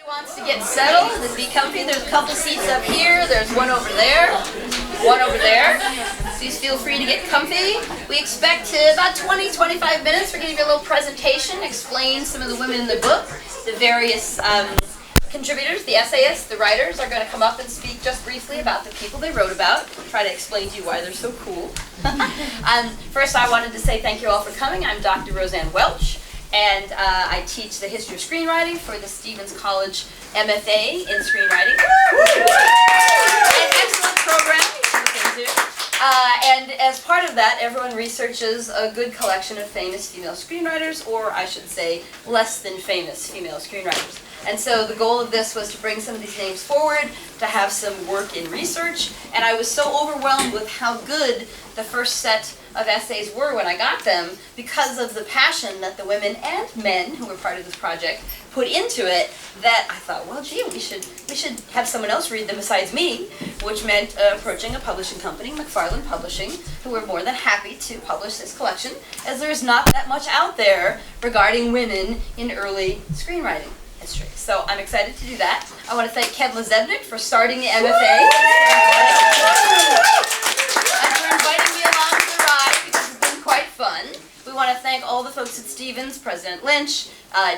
Wants to get settled and be comfy. There's a couple seats up here. There's one over there. One over there. Please feel free to get comfy. We expect about 20-25 minutes. We're going to give you a little presentation, explain some of the women in the book. The various contributors, the essayists, the writers are going to come up and speak just briefly about the people they wrote about. Try to explain to you why they're so cool. First, I wanted to say thank you all for coming. I'm Dr. Rosanne Welch. And I teach the history of screenwriting for the Stevens College MFA in screenwriting. An excellent program to look into. And as part of that, everyone researches a good collection of famous female screenwriters, or I should say, less than famous female screenwriters. And so the goal of this was to bring some of these names forward, to have some work in research. And I was so overwhelmed with how good the first set of essays were when I got them, because of the passion that the women and men who were part of this project put into it, that I thought, well, gee, we should have someone else read them besides me, which meant approaching a publishing company, Macpherson Publishing, who were more than happy to publish this collection, as there is not that much out there regarding women in early screenwriting history. So I'm excited to do that. I want to thank Kedla Zebnik for starting the MFA. And for inviting me along for the ride, because it's been quite fun. We want to thank all the folks at Stevens, President Lynch,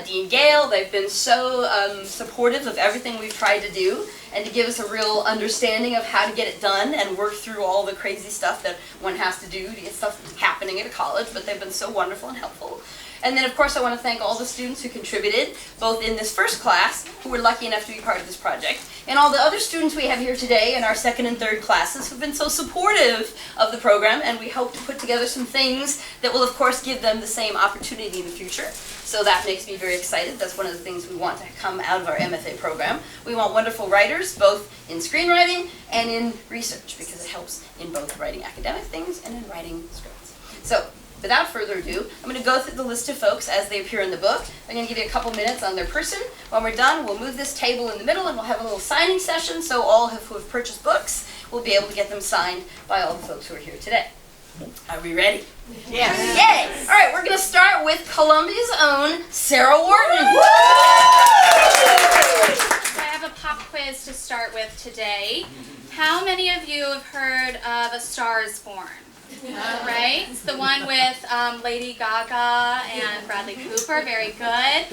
Dean Gale. They've been so supportive of everything we've tried to do, and to give us a real understanding of how to get it done and work through all the crazy stuff that one has to do to get stuff happening at a college, but they've been so wonderful and helpful. And then, of course, I want to thank all the students who contributed, both in this first class, who were lucky enough to be part of this project, and all the other students we have here today in our second and third classes who've been so supportive of the program, and we hope to put together some things that will, of course, give them the same opportunity in the future. So that makes me very excited. That's one of the things we want to come out of our MFA program. We want wonderful writers, both in screenwriting and in research, because it helps in both writing academic things and in writing scripts. So, without further ado, I'm going to go through the list of folks as they appear in the book. I'm going to give you a couple minutes on their person. When we're done, we'll move this table in the middle and we'll have a little signing session, so all who have purchased books will be able to get them signed by all the folks who are here today. Are we ready? Yes. Yay! All right, we're going to start with Columbia's own Sara Whorton. So I have a pop quiz to start with today. How many of you have heard of A Star is Born? Right? It's the one with Lady Gaga and Bradley Cooper. Very good.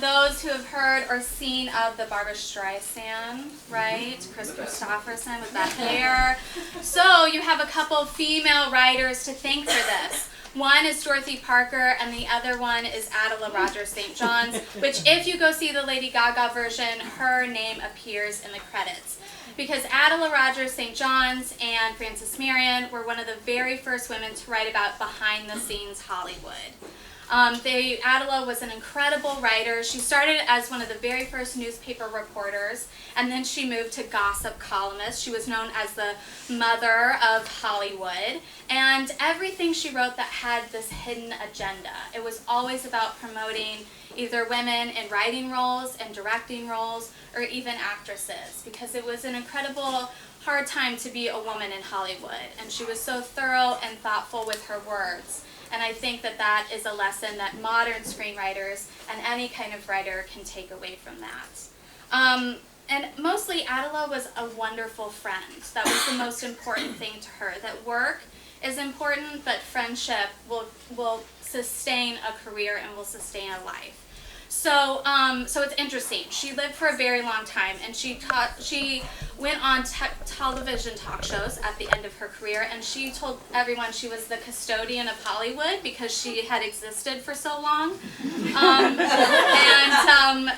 Those who have heard or seen of the Barbra Streisand, right? Chris Christopherson with that hair. So you have a couple female writers to thank for this. One is Dorothy Parker, and the other one is Adela Rogers St. John's, which if you go see the Lady Gaga version, her name appears in the credits. Because Adela Rogers St. John's and Frances Marion were one of the very first women to write about behind-the-scenes Hollywood. Adela was an incredible writer. She started as one of the very first newspaper reporters, and then she moved to gossip columnist. She was known as the mother of Hollywood, and everything she wrote that had this hidden agenda. It was always about promoting either women in writing roles and directing roles, or even actresses, because it was an incredible hard time to be a woman in Hollywood, and she was so thorough and thoughtful with her words. And I think that that is a lesson that modern screenwriters and any kind of writer can take away from that. And mostly Adela was a wonderful friend. That was the most important thing to her, that work is important, but friendship will sustain a career and will sustain a life. So it's interesting. She lived for a very long time, and she went on television talk shows at the end of her career, and she told everyone she was the custodian of Hollywood because she had existed for so long.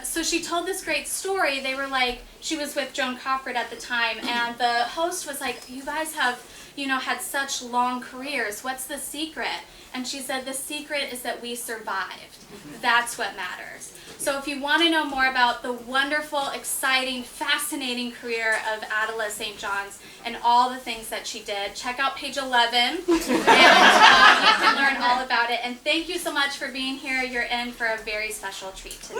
So she told this great story. They were like, she was with Joan Crawford at the time, and the host was like, you guys have, had such long careers. What's the secret? And she said, the secret is that we survived. That's what matters. So if you want to know more about the wonderful, exciting, fascinating career of Adela St. John's and all the things that she did, check out page 11, and you can learn all about it. And thank you so much for being here. You're in for a very special treat today.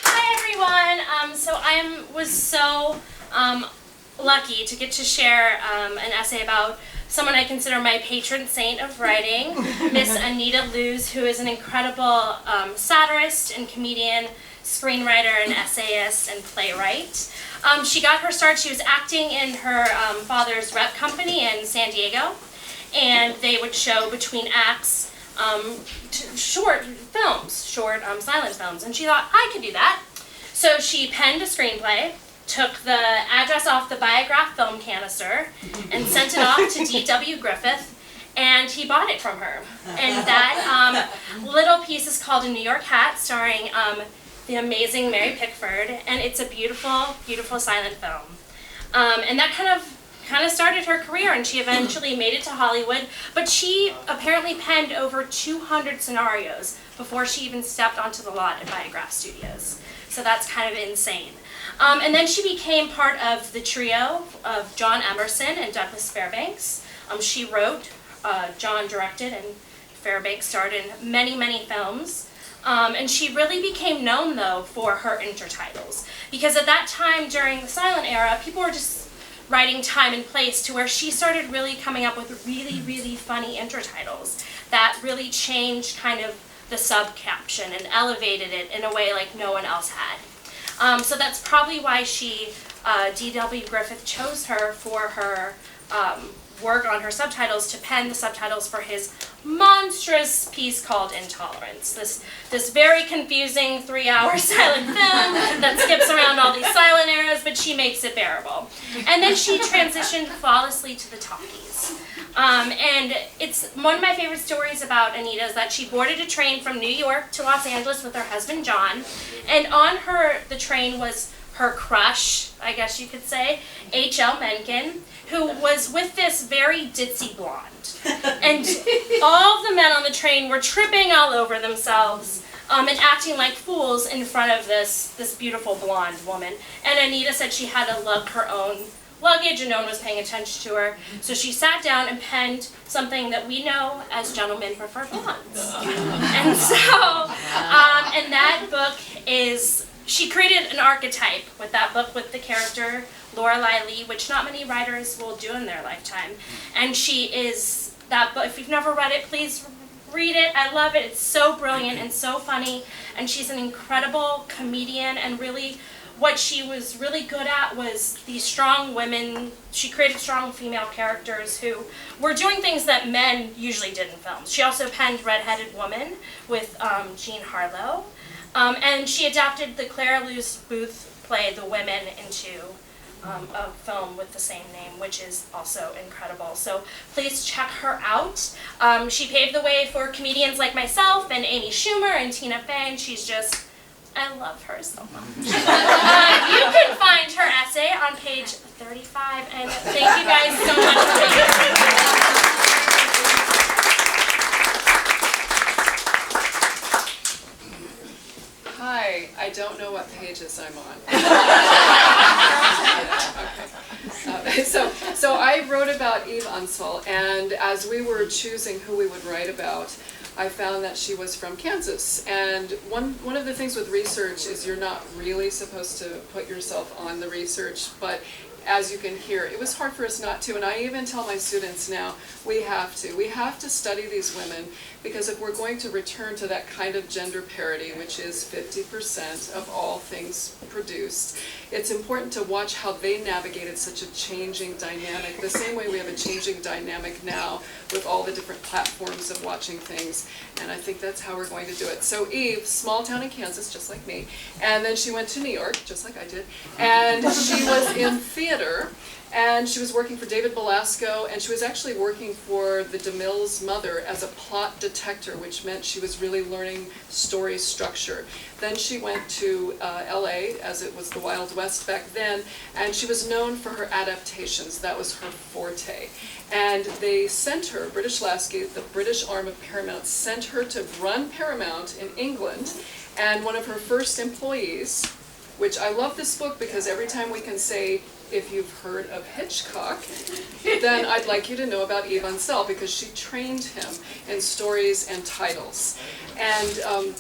Hi everyone. So I was so lucky to get to share an essay about someone I consider my patron saint of writing, Miss Anita Loos, who is an incredible satirist and comedian, screenwriter and essayist and playwright. She got her start, she was acting in her father's rep company in San Diego, and they would show between acts short films, short silent films, and she thought, I could do that. So she penned a screenplay, took the address off the Biograph film canister, and sent it off to D.W. Griffith, and he bought it from her. And that little piece is called A New York Hat, starring the amazing Mary Pickford, and it's a beautiful, beautiful silent film. And that kind of started her career, and she eventually made it to Hollywood, but she apparently penned over 200 scenarios before she even stepped onto the lot at Biograph Studios. So that's kind of insane. And then she became part of the trio of John Emerson and Douglas Fairbanks. She wrote, John directed, and Fairbanks starred in many, many films. And she really became known, though, for her intertitles. Because at that time, during the silent era, people were just writing time and place to where she started really coming up with really, really funny intertitles that really changed kind of the sub-caption and elevated it in a way like no one else had. So that's probably why D.W. Griffith chose her for her work on her subtitles, to pen the subtitles for his monstrous piece called Intolerance. This very confusing 3-hour silent film that skips around all these silent eras, but she makes it bearable. And then she transitioned flawlessly to the talkies. And it's one of my favorite stories about Anita is that she boarded a train from New York to Los Angeles with her husband John, and on the train was her crush, I guess you could say, H.L. Mencken, who was with this very ditzy blonde. And all of the men on the train were tripping all over themselves and acting like fools in front of this beautiful blonde woman. And Anita said she had to lug her own luggage and no one was paying attention to her. So she sat down and penned something that we know as gentlemen prefer blondes. And so, and that book is, she created an archetype with that book with the character Lorelei Lee, which not many writers will do in their lifetime. And she is that book. If you've never read it, please read it. I love it. It's so brilliant and so funny. And she's an incredible comedian, and really what she was really good at was these strong women. She created strong female characters who were doing things that men usually did in films. She also penned Red-Headed Woman with Jean Harlow. And she adapted the Clara Luce Booth play The Women into a film with the same name, which is also incredible. So please check her out. She paved the way for comedians like myself and Amy Schumer and Tina Fey, and she's just, I love her so much. You can find her essay on page 35, and thank you guys so much for being here. Hi, I don't know what pages I'm on. Okay. So I wrote about Eve Unseld, and as we were choosing who we would write about, I found that she was from Kansas. And one of the things with research is you're not really supposed to put yourself on the research, but as you can hear, it was hard for us not to, and I even tell my students now, we have to study these women, because if we're going to return to that kind of gender parity, which is 50% of all things produced, it's important to watch how they navigated such a changing dynamic, the same way we have a changing dynamic now with all the different platforms of watching things, and I think that's how we're going to do it. So Eve, small town in Kansas, just like me, and then she went to New York, just like I did, and she was in theater, and she was working for David Belasco, and she was actually working for the DeMille's mother as a plot detector, which meant she was really learning story structure. Then she went to LA, as it was the Wild West back then, and she was known for her adaptations. That was her forte. And they sent her, British Lasky, the British arm of Paramount, sent her to run Paramount in England, and one of her first employees, which I love this book because every time we can say, if you've heard of Hitchcock, then I'd like you to know about Eve Unseld, because she trained him in stories and titles. And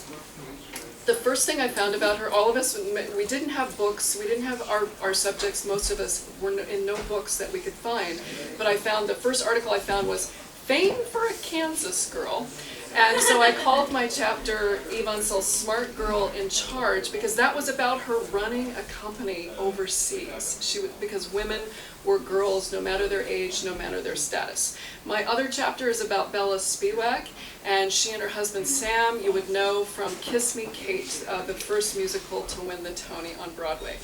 the first thing I found about her, all of us, we didn't have books, we didn't have our subjects, most of us were in no books that we could find, but I found, the first article I found was, Fame for a Kansas Girl. And so I called my chapter Eve Onsell's Smart Girl in Charge, because that was about her running a company overseas. Because women were girls no matter their age, no matter their status. My other chapter is about Bella Spiewak, and she and her husband Sam, you would know from Kiss Me Kate, the first musical to win the Toni on Broadway.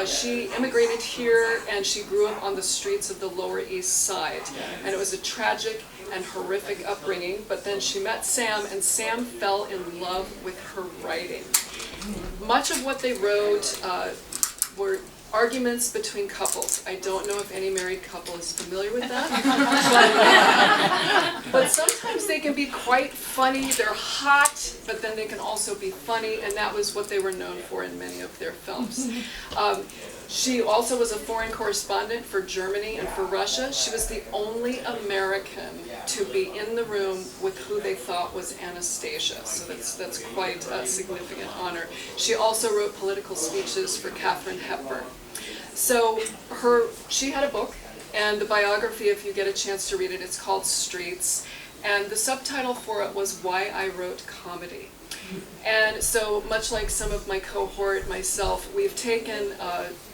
She immigrated here and she grew up on the streets of the Lower East Side, and it was a tragic and horrific upbringing, but then she met Sam, and Sam fell in love with her writing. Much of what they wrote were arguments between couples. I don't know if any married couple is familiar with that, but sometimes they can be quite funny. They're hot, but then they can also be funny, and that was what they were known for in many of their films. She also was a foreign correspondent for Germany and for Russia. She was the only American to be in the room with who they thought was Anastasia, so that's quite a significant honor. She also wrote political speeches for Katharine Hepburn. So she had a book, and the biography, if you get a chance to read it, it's called Streets, and the subtitle for it was Why I Wrote Comedy. And so, much like some of my cohort, myself, we've taken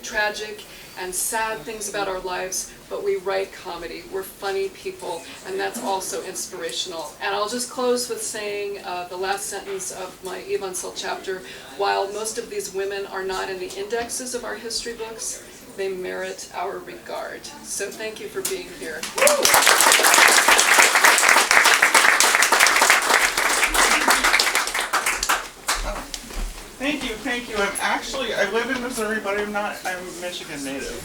tragic and sad things about our lives, but we write comedy. We're funny people, and that's also inspirational. And I'll just close with saying the last sentence of my Eve Onsell chapter: while most of these women are not in the indexes of our history books, they merit our regard. So thank you for being here. Thank you. I live in Missouri, but I'm a Michigan native.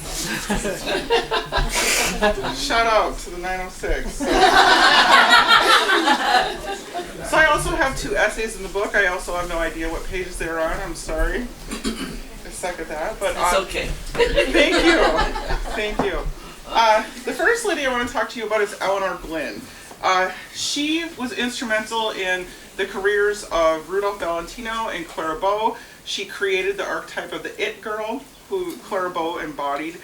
Shout out to the 906. So I also have 2 essays in the book. I also have no idea what pages they're on. I'm sorry. I suck at that. But it's okay. Thank you. The first lady I want to talk to you about is Eleanor Glynn. She was instrumental in the careers of Rudolph Valentino and Clara Bow. She created the archetype of the it girl, who Clara Bow embodied.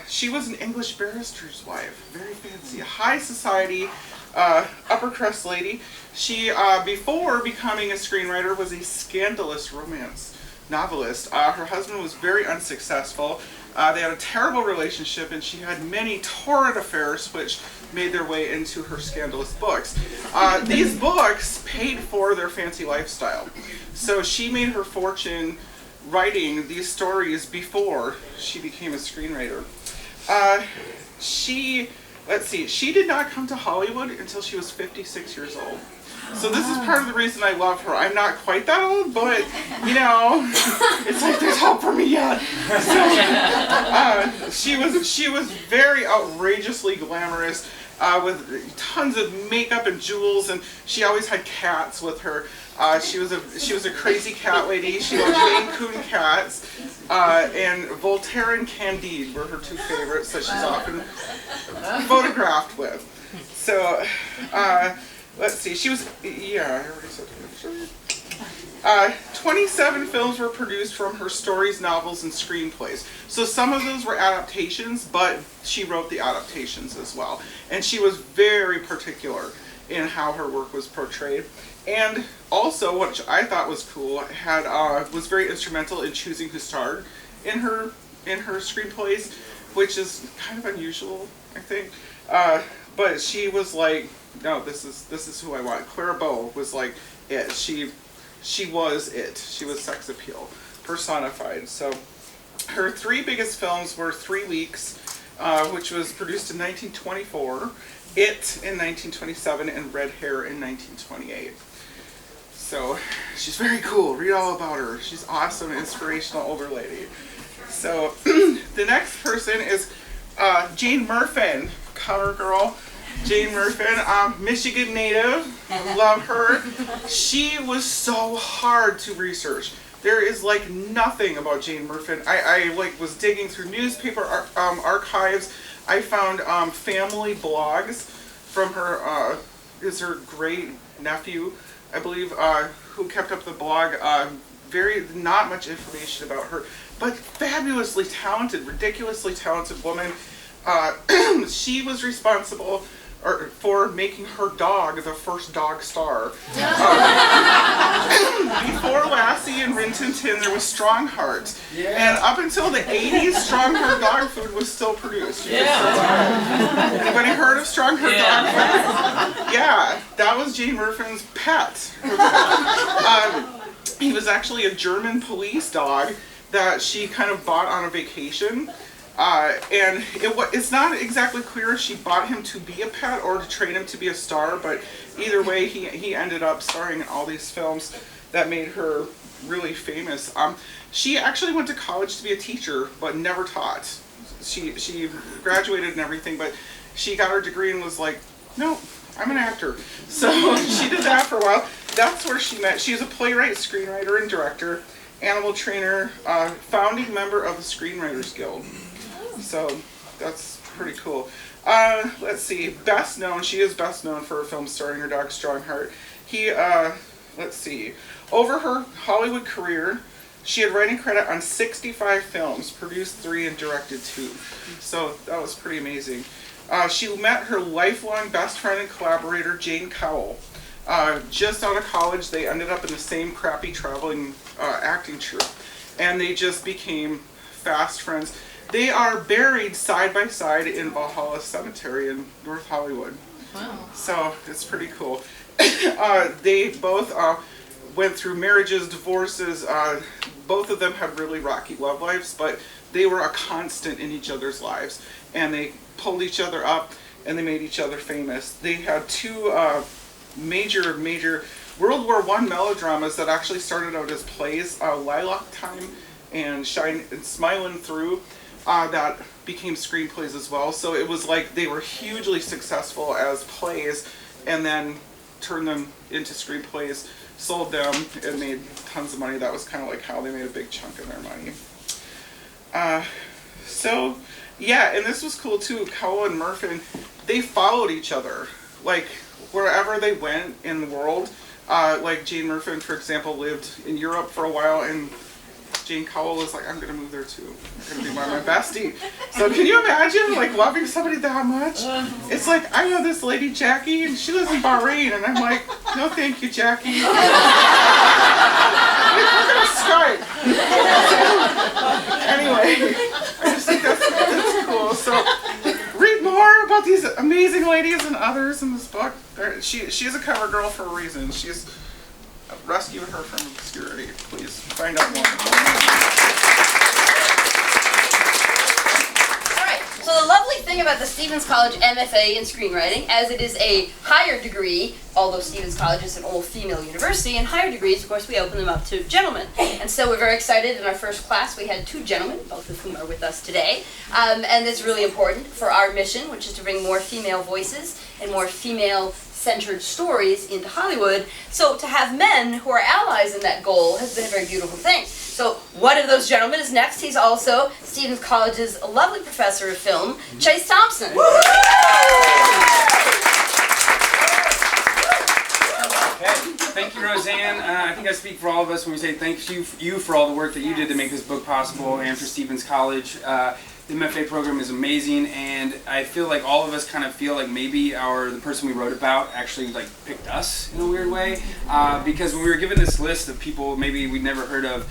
She was an English barrister's wife, very fancy, a high society, upper crust lady. She, before becoming a screenwriter, was a scandalous romance novelist. Her husband was very unsuccessful. They had a terrible relationship, and she had many torrid affairs which made their way into her scandalous books. These books paid for their fancy lifestyle. So she made her fortune writing these stories before she became a screenwriter. She did not come to Hollywood until she was 56 years old. So this is part of the reason I love her. I'm not quite that old, but, it's like there's hope for me yet. So, she was very outrageously glamorous, with tons of makeup and jewels, and she always had cats with her. She was a crazy cat lady. She loved Maine Coon cats, and Voltaire and Candide were her 2 favorites that she's often photographed with. So, let's see, she was, I already said 27 films were produced from her stories, novels, and screenplays. So some of those were adaptations, but she wrote the adaptations as well. And she was very particular in how her work was portrayed. And also, what I thought was cool, was very instrumental in choosing who starred in her screenplays, which is kind of unusual, I think. But she was like, no, this is who I want. Clara Bow was like it. She was it. She was sex appeal personified. So her 3 biggest films were 3 Weeks, which was produced in 1924, It in 1927, and Red Hair in 1928. So she's very cool. Read all about her. She's awesome, inspirational older lady. So the next person is Jane Murfin, cover girl. Jane Murfin, Michigan native, love her. She was so hard to research. There is like nothing about Jane Murfin. I was digging through newspaper archives. I found family blogs from her great nephew, I believe, who kept up the blog not much information about her, but fabulously talented, ridiculously talented woman. She was responsible for making her dog the first dog star. Before Lassie and Rin Tin Tin, there was Strongheart. Yeah. And up until the 80s, Strongheart dog food was still produced. Anybody heard of Strongheart dog food? Yeah, that was Jane Murfin's pet. He was actually a German police dog that she kind of bought on a vacation. And it's not exactly clear if she bought him to be a pet or to train him to be a star, but either way, he ended up starring in all these films that made her really famous. She actually went to college to be a teacher, but never taught. She graduated and everything, but she got her degree and was like, no, I'm an actor. So she did that for a while. That's where she met. She's a playwright, screenwriter, and director, animal trainer, founding member of the Screenwriters Guild. So that's pretty cool. Let's see, she is best known for her film starring her dog Strongheart. Let's see, over her Hollywood career, she had writing credit on 65 films, produced 3 and directed 2. So that was pretty amazing. She met her lifelong best friend and collaborator, Jane Cowell. Just out of college, they ended up in the same crappy traveling acting troupe, and they just became fast friends. They are buried side by side in Valhalla Cemetery in North Hollywood. Wow. So it's pretty cool. They both went through marriages, divorces. Both of them had really rocky love lives, but they were a constant in each other's lives. And they pulled each other up, and they made each other famous. They had 2 major World War I melodramas that actually started out as plays, Lilac Time and Smilin' Through. That became screenplays as well. So it was like they were hugely successful as plays and then turned them into screenplays, sold them, and made tons of money. That was kind of like how they made a big chunk of their money. So yeah, and this was cool too. Cowell and Murfin, they followed each other. Like wherever they went in the world, like Jane Murfin, for example, lived in Europe for a while, and Jane Cowell was like, I'm going to move there too. I'm going to be my bestie. So can you imagine like loving somebody that much? It's like, I know this lady Jackie, and she lives in Bahrain, and I'm like, no thank you, Jackie. We're going to Skype. Anyway, I just think that's cool. So read more about these amazing ladies and others in this book. She's a cover girl for a reason. She's rescue her from obscurity. Please find out more. Alright, so the lovely thing about the Stevens College MFA in screenwriting, as it is a higher degree, although Stevens College is an all-female university, and higher degrees, of course, we open them up to gentlemen. And so we're very excited. In our first class, we had 2 gentlemen, both of whom are with us today. And it's really important for our mission, which is to bring more female voices and more female-centered stories into Hollywood. So to have men who are allies in that goal has been a very beautiful thing. So one of those gentlemen is next. He's also Stevens College's lovely professor of film, Chase Thompson. Okay. Thank you, Roseanne. I think I speak for all of us when we say thank you for all the work that you did to make this book possible, and for Stevens College. The MFA program is amazing, and I feel like all of us kind of feel like maybe the person we wrote about actually like picked us in a weird way, because when we were given this list of people maybe we'd never heard of,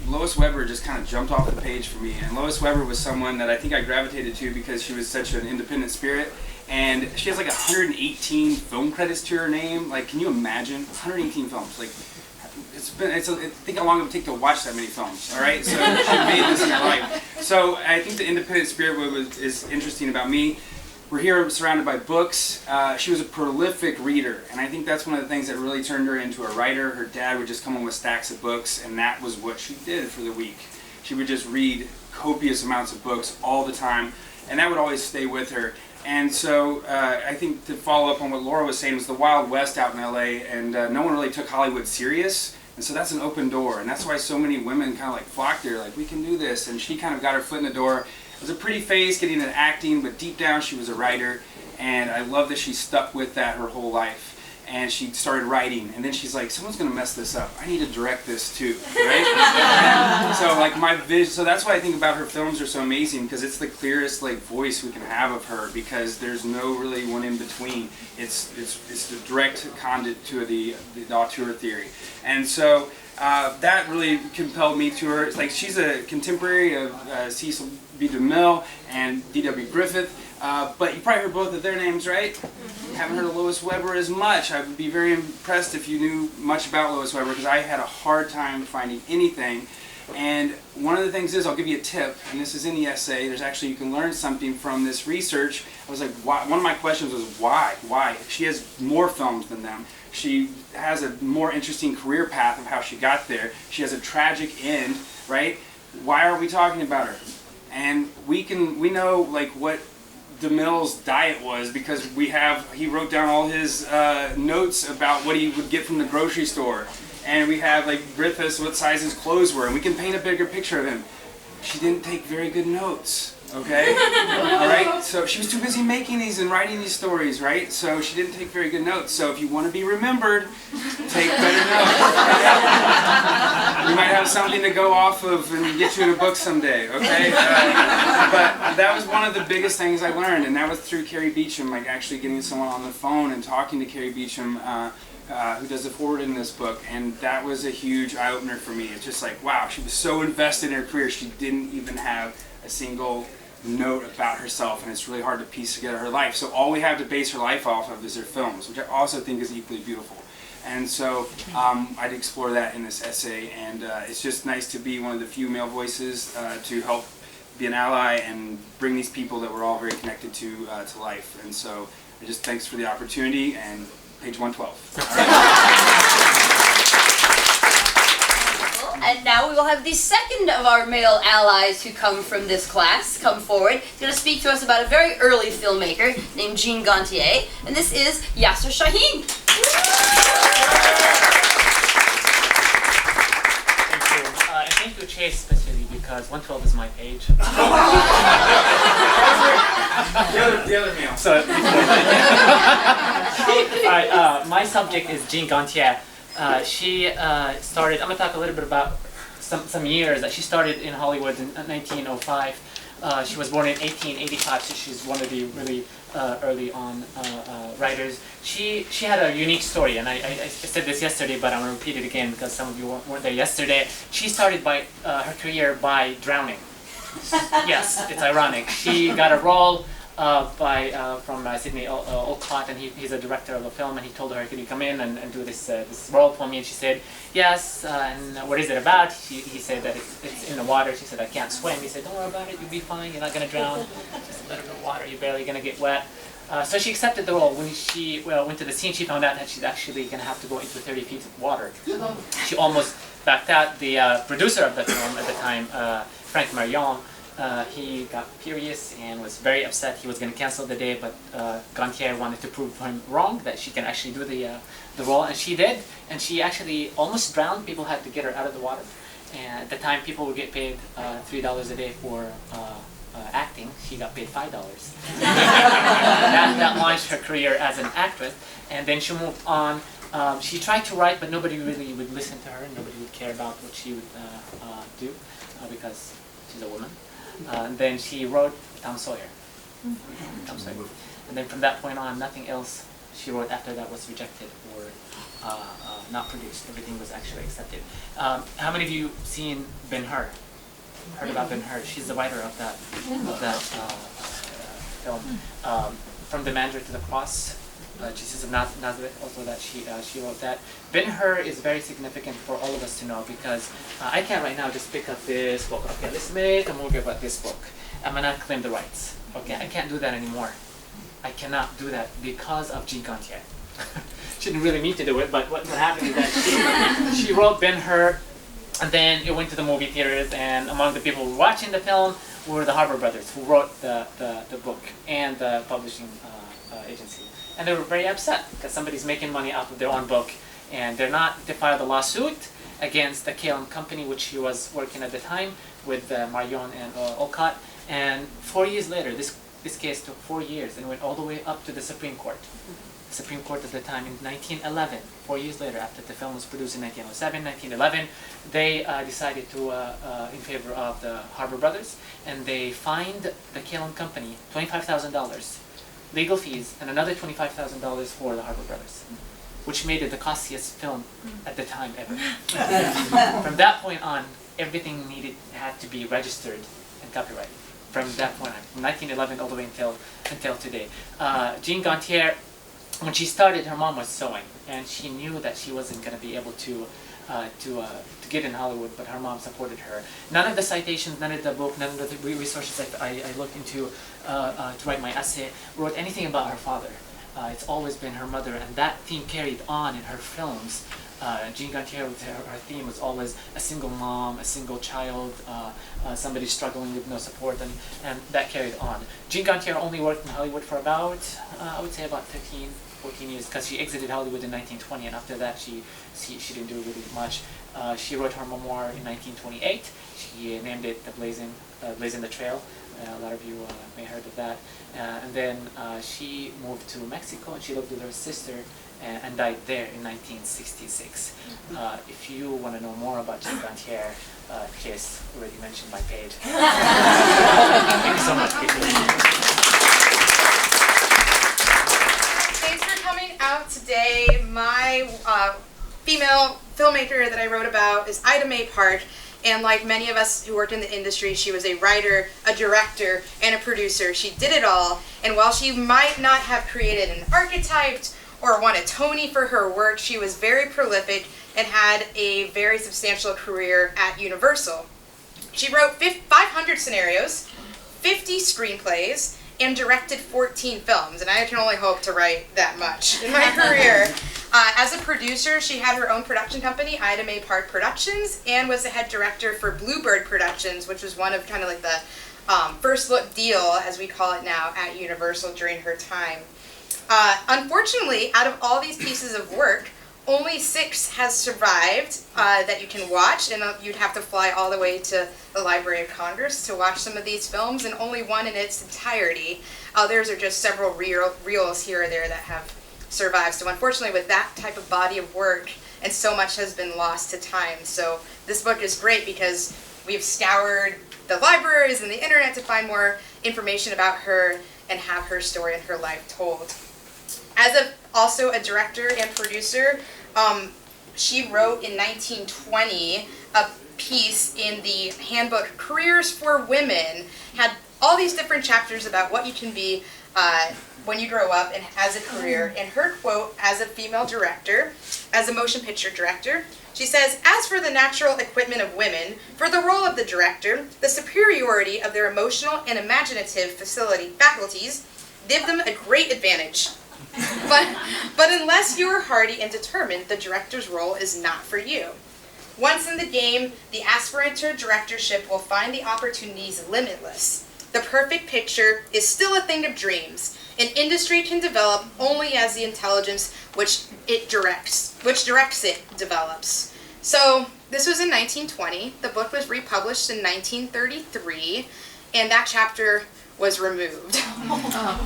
Lois Weber just kind of jumped off the page for me. And Lois Weber was someone that I think I gravitated to because she was such an independent spirit, and she has like 118 film credits to her name. Like, can you imagine 118 films? Like, think how long it would take to watch that many films, all right? So she made this in her life. So I think the independent spirit is interesting about me. We're here surrounded by books. She was a prolific reader, and I think that's one of the things that really turned her into a writer. Her dad would just come home with stacks of books, and that was what she did for the week. She would just read copious amounts of books all the time, and that would always stay with her. And so I think to follow up on what Laura was saying, was the Wild West out in LA, and no one really took Hollywood serious. And so that's an open door, and that's why so many women kind of like flocked there, like, we can do this. And she kind of got her foot in the door. It was a pretty phase getting into acting, but deep down she was a writer, and I love that she stuck with that her whole life. and she started writing, and then she's like, someone's gonna mess this up. I need to direct this too, right? And so like my vision, so that's why I think about her films are so amazing, because it's the clearest like voice we can have of her, because there's no really one in between. It's the direct conduit to the auteur theory, and so that really compelled me to her. It's like she's a contemporary of Cecil B. DeMille and D.W. Griffith. But you probably heard both of their names, right? You haven't heard of Lois Weber as much. I would be very impressed if you knew much about Lois Weber, because I had a hard time finding anything. And one of the things is, I'll give you a tip, and this is in the essay. There's actually, you can learn something from this research. I was like, why? One of my questions was, why? Why? She has more films than them. She has a more interesting career path of how she got there. She has a tragic end, right? Why are we talking about her? And we know like what DeMille's diet was, because he wrote down all his notes about what he would get from the grocery store, and we have like Griffiths, what size his clothes were, and we can paint a bigger picture of him. She didn't take very good notes, okay? All right, so she was too busy making these and writing these stories, right? So she didn't take very good notes. So if you want to be remembered, take better notes. You might have something to go off of and get you in a book someday, okay? But that was one of the biggest things I learned, and that was through Cari Beauchamp, like actually getting someone on the phone and talking to Cari Beauchamp, who does the forward in this book, and that was a huge eye-opener for me. It's just like, wow, she was so invested in her career, she didn't even have a single note about herself, and it's really hard to piece together her life. So all we have to base her life off of is her films, which I also think is equally beautiful. And so I'd explore that in this essay, and it's just nice to be one of the few male voices to help be an ally and bring these people that we're all very connected to life. And so I just thanks for the opportunity, and page 112. All right. And now we will have the second of our male allies who come from this class come forward. He's going to speak to us about a very early filmmaker named Jean Gontier, and this is Yasser Shaheen. Thank you. And thank you, Chase, especially because 112 is my page. The other male. So, my subject is Jean Gontier. She started, I'm going to talk a little bit about some years. She started in Hollywood in 1905. She was born in 1885, so she's one of the really early on writers. She had a unique story, and I said this yesterday, but I'm going to repeat it again because some of you weren't there yesterday. She started her career by drowning. Yes, it's ironic. She got a role from Sidney Olcott, and he's a director of a film, and he told her, could you come in and do this role for me? And she said, yes, and what is it about? He said that it's in the water. She said, I can't swim. He said, don't worry about it, you'll be fine, you're not going to drown. Just a little bit of water, you're barely going to get wet. So she accepted the role. When she went to the scene, she found out that she's actually going to have to go into 30 feet of water. She almost backed out. The producer of the film at the time, Frank Marion, he got furious and was very upset. He was going to cancel the day, but Gontier wanted to prove him wrong, that she can actually do the role, and she did. And she actually almost drowned. People had to get her out of the water. And at the time, people would get paid $3 a day for acting. She got paid $5. that launched her career as an actress, and then she moved on. She tried to write, but nobody really would listen to her. Nobody would care about what she would do because she's a woman. And then she wrote Tom Sawyer. And then from that point on, nothing else she wrote after that was rejected or not produced. Everything was actually accepted. How many of you seen Ben-Hur? Heard about Ben-Hur? She's the writer of that film. From the Manger to the Cross, Jesus of Nazareth, also that she wrote that. Ben-Hur is very significant for all of us to know because I can't right now just pick up this book. Okay, let's make a movie about this book. I'm gonna claim the rights. Okay, I can't do that anymore. I cannot do that because of Jean Gontier. She didn't really mean to do it, but what happened is that she wrote Ben-Hur, and then it went to the movie theaters, and among the people who were watching the film were the Harbour brothers, who wrote the book and the publishing agency. And they were very upset because somebody's making money off of their own book, and they filed a lawsuit against the KLM company, which she was working at the time with Marion and Olcott. And 4 years later, this case took 4 years and went all the way up to the Supreme Court. the Supreme Court at the time in 1911, 4 years later, after the film was produced in 1907, 1911, they decided to, in favor of the Harbour Brothers, and they fined the Kalem Company $25,000, legal fees, and another $25,000 for the Harbour Brothers, which made it the costliest film at the time ever. From that point on, everything had to be registered and copyrighted. From that point on, from 1911 all the way until today. Jean Gontier, when she started, her mom was sewing, and she knew that she wasn't going to be able to get in Hollywood, but her mom supported her. None of the citations, none of the book, none of the resources I looked into to write my essay wrote anything about her father. It's always been her mother, and that theme carried on in her films. Jean Gontier, her theme was always a single mom, a single child, somebody struggling with no support, and that carried on. Jean Gontier only worked in Hollywood for about, I would say about 14 years, because she exited Hollywood in 1920, and after that she didn't do really much. She wrote her memoir in 1928. She named it Blazing the Trail. A lot of you may have heard of that. And then she moved to Mexico, and she lived with her sister and died there in 1966. If you want to know more about Jean Gontier, Chris already mentioned my page. Thank you so much. Thanks for coming out today. My female filmmaker that I wrote about is Ida Mae Park. And like many of us who worked in the industry, she was a writer, a director, and a producer. She did it all. And while she might not have created an archetype or won a Tony for her work, she was very prolific and had a very substantial career at Universal. She wrote 500 scenarios, 50 screenplays, and directed 14 films. And I can only hope to write that much in my career. As a producer, she had her own production company, Ida Mae Park Productions, and was the head director for Bluebird Productions, which was one of kind of like the first look deal, as we call it now, at Universal during her time. Unfortunately, out of all these pieces of work, only 6 has survived that you can watch, and you'd have to fly all the way to the Library of Congress to watch some of these films, and only one in its entirety. Others are just several reels here or there that have survived. So unfortunately, with that type of body of work, and so much has been lost to time. So this book is great because we've scoured the libraries and the internet to find more information about her and have her story and her life told. As also a director and producer, she wrote in 1920 a piece in the handbook Careers for Women, had all these different chapters about what you can be when you grow up and as a career. And her quote as a female director, as a motion picture director, she says, "As for the natural equipment of women, for the role of the director, the superiority of their emotional and imaginative faculties give them a great advantage. But unless you are hardy and determined, the director's role is not for you. Once in the game, the aspirant to directorship will find the opportunities limitless. The perfect picture is still a thing of dreams. An industry can develop only as the intelligence which directs it develops." So this was in 1920. The book was republished in 1933, and that chapter was removed.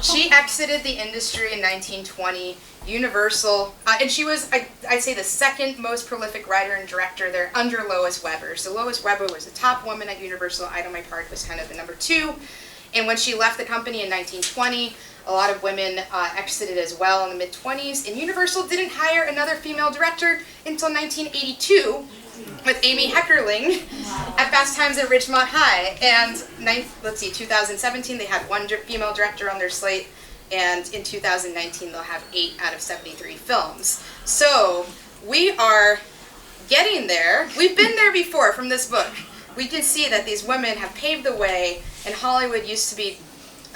She exited the industry in 1920, Universal, and she was, I'd say, the second most prolific writer and director there under Lois Weber. So Lois Weber was the top woman at Universal. Ida Mae Park was kind of the number 2. And when she left the company in 1920, a lot of women exited as well in the mid-20s, and Universal didn't hire another female director until 1982 with Amy Heckerling at Fast Times at Ridgemont High. And 2017 they had 1 female director on their slate, and in 2019 they'll have 8 out of 73 films. So we are getting there. We've been there before from this book. We can see that these women have paved the way, and Hollywood used to be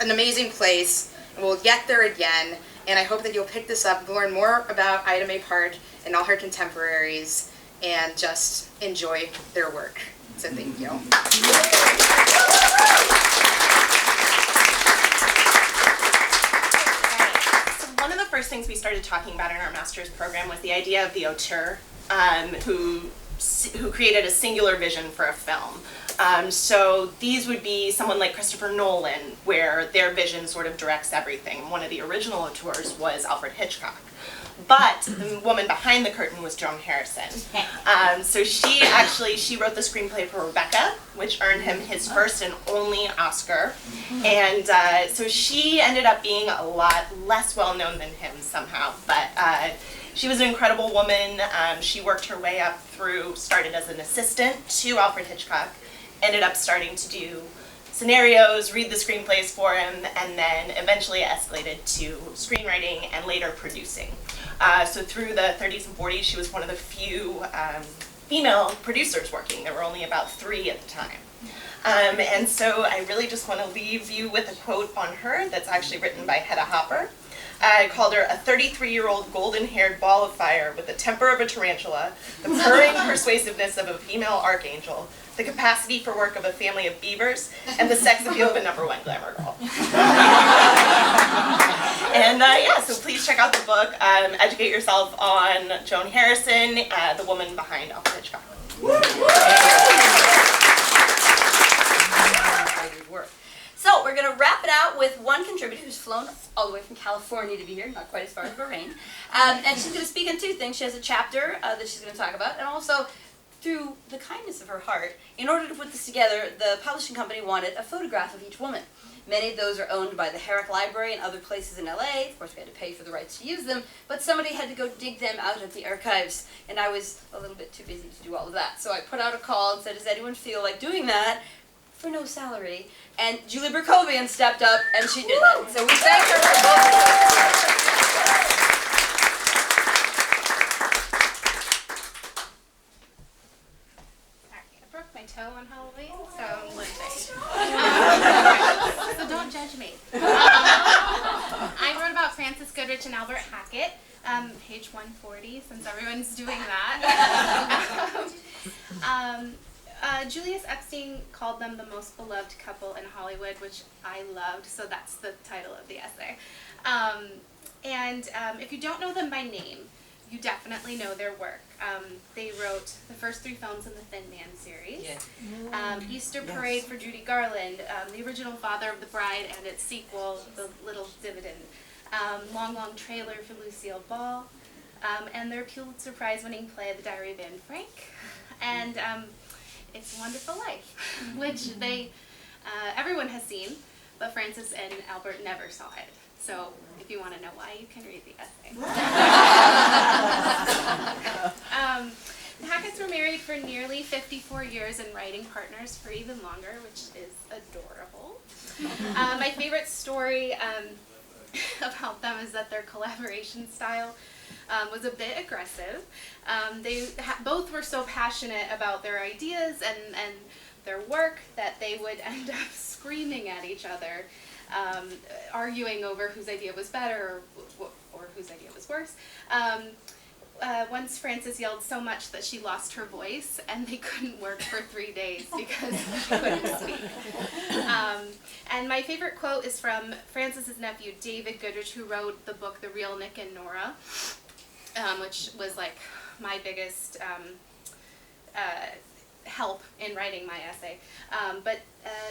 an amazing place, and we'll get there again. And I hope that you'll pick this up, learn more about Ida Mae Park and all her contemporaries, and just enjoy their work. So thank you. So one of the first things we started talking about in our master's program was the idea of the auteur, who created a singular vision for a film. So these would be someone like Christopher Nolan, where their vision sort of directs everything. One of the original auteurs was Alfred Hitchcock. But the woman behind the curtain was Joan Harrison. So she wrote the screenplay for Rebecca, which earned him his first and only Oscar. And so she ended up being a lot less well known than him somehow. But she was an incredible woman. She worked her way up through, started as an assistant to Alfred Hitchcock, ended up starting to do scenarios, read the screenplays for him, and then eventually escalated to screenwriting and later producing. So through the 30s and 40s, she was one of the few female producers working. There were only about 3 at the time. And so I really just want to leave you with a quote on her that's actually written by Hedda Hopper. I called her a 33-year-old golden-haired ball of fire with the temper of a tarantula, the purring persuasiveness of a female archangel, the capacity for work of a family of beavers, and the sex appeal of a #1 glamour girl. And yeah, so please check out the book. Educate yourself on Joan Harrison, the woman behind Alfred Hitchcock. So we're going to wrap it out with one contributor who's flown all the way from California to be here, not quite as far as Bahrain. And she's going to speak on 2 things. She has a chapter that she's going to talk about, and also through the kindness of her heart, in order to put this together, the publishing company wanted a photograph of each woman. Many of those are owned by the Herrick Library and other places in LA. Of course, we had to pay for the rights to use them, but somebody had to go dig them out of the archives, and I was a little bit too busy to do all of that. So I put out a call and said, does anyone feel like doing that for no salary? And Julie Berkovian stepped up, and she did that. So we thank her for both of those. On Halloween, so I'm limping. So don't judge me. I wrote about Frances Goodrich and Albert Hackett, page 140, since everyone's doing that. Julius Epstein called them the most beloved couple in Hollywood, which I loved, so that's the title of the essay. If you don't know them by name, you definitely know their work. They wrote the first 3 films in the Thin Man series. Yeah. Easter Parade for Judy Garland, the original Father of the Bride and its sequel, The Little Dividend, Long Long Trailer for Lucille Ball, and their Pulitzer Prize winning play, The Diary of Anne Frank, and It's a Wonderful Life, which everyone has seen, but Frances and Albert never saw it. So if you want to know why, you can read the essay. The Hacketts were married for nearly 54 years and writing partners for even longer, which is adorable. My favorite story about them is that their collaboration style was a bit aggressive. They both were so passionate about their ideas and their work that they would end up screaming at each other, arguing over whose idea was better or whose idea was worse. Once Frances yelled so much that she lost her voice and they couldn't work for 3 days because she couldn't speak. And my favorite quote is from Frances's nephew, David Goodrich, who wrote the book The Real Nick and Nora, which was like my biggest help in writing my essay. But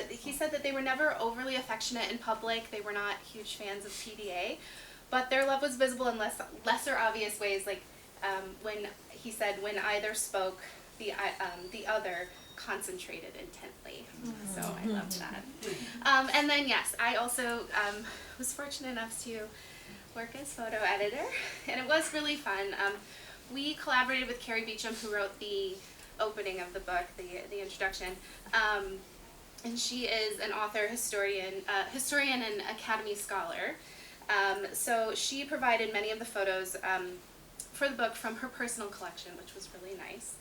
he said that they were never overly affectionate in public. They were not huge fans of PDA, but their love was visible in lesser obvious ways, like when he said when either spoke, the other concentrated intently. So I loved that. And then yes, I also was fortunate enough to work as photo editor, and it was really fun. We collaborated with Cari Beauchamp, who wrote the opening of the book, the introduction, and she is an author, historian, and Academy Scholar. So she provided many of the photos for the book from her personal collection, which was really nice.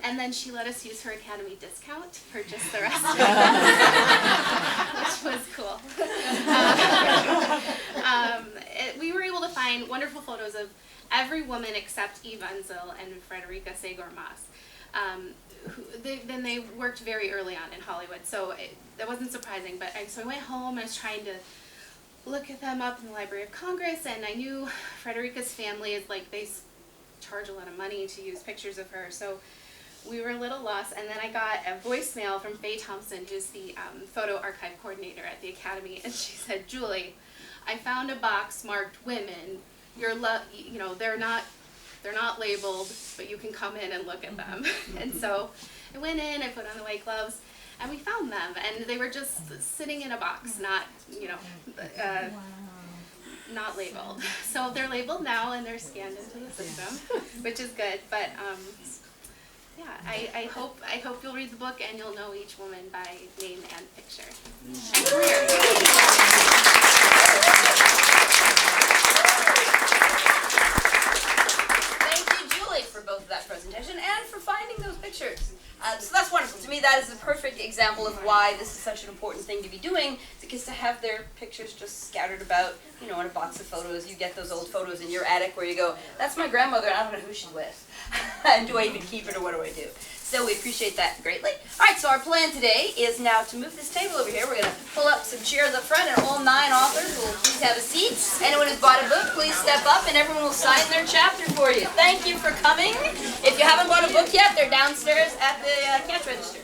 And then she let us use her Academy discount for just the rest of it, which was cool. We were able to find wonderful photos of every woman except Eve Ensel and Frederica Sagor Maas. They worked very early on in Hollywood, so that wasn't surprising. But so I went home, I was trying to look at them up in the Library of Congress, and I knew Frederica's family is like, they charge a lot of money to use pictures of her, so we were a little lost, and then I got a voicemail from Faye Thompson, who's the photo archive coordinator at the Academy, and she said, "Julie, I found a box marked women. You know, they're not labeled, but you can come in and look at them." And so I went in, I put on the white gloves, and we found them, and they were just sitting in a box, not, you know, not labeled. So they're labeled now, and they're scanned into the system, which is good. But yeah, I hope you'll read the book and you'll know each woman by name and picture and career. For both of that presentation and for finding those pictures. So that's wonderful. To me, that is a perfect example of why this is such an important thing to be doing, because to have their pictures just scattered about, you know, in a box of photos. You get those old photos in your attic where you go, that's my grandmother, and I don't know who she's with. And do I even keep it, or what do I do? So we appreciate that greatly. All right, so our plan today is now to move this table over here. We're going to pull up some chairs up front, and all 9 authors will please have a seat. Anyone who's bought a book, please step up, and everyone will sign their chapter for you. Thank you for coming. If you haven't bought a book yet, they're downstairs at the cash register.